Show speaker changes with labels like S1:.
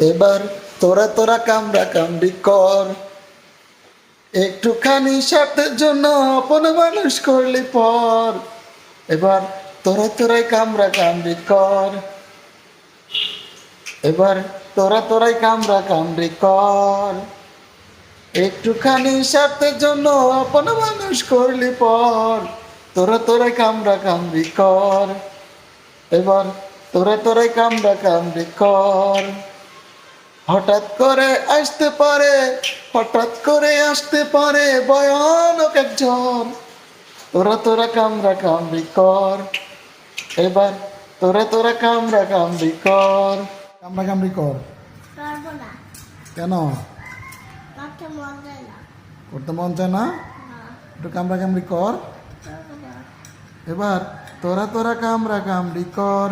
S1: এবার তোরা তোরা কামড়া কামড়ি কর, একটুখানি স্বার্থের জন্য আপন মানুষ করলি পর। এবার তোরা তোরাই কামড়া কামড়ি কর, এবার তোরা তোরাই কামড়া কামড়ি কর, একটুখানি স্বার্থের জন্য আপন মানুষ করলি পর। তোরা তোরাই কামড়া কামড়ি কর, এবার তোরা তোরাই কামড়া কামড়ি কর। হঠাৎ করে আসতে পারে, হঠাৎ করে আসতে পারে ভয়ানক এক ঝড়। তোরা তোরা কামড়া কামড়ি কর, এবার তোরা তোরা কামড়া কামড়ি কর। কামড়া কামড়ি কর।
S2: পারবো না,
S1: কেন?
S2: করতে মন যায় না।
S1: করতে মন চায় না?
S2: না,
S1: একটু কামড়া কামড়ি কর।
S2: পারবো না।
S1: এবার তোরা তোরা কামড়া কামড়ি কর।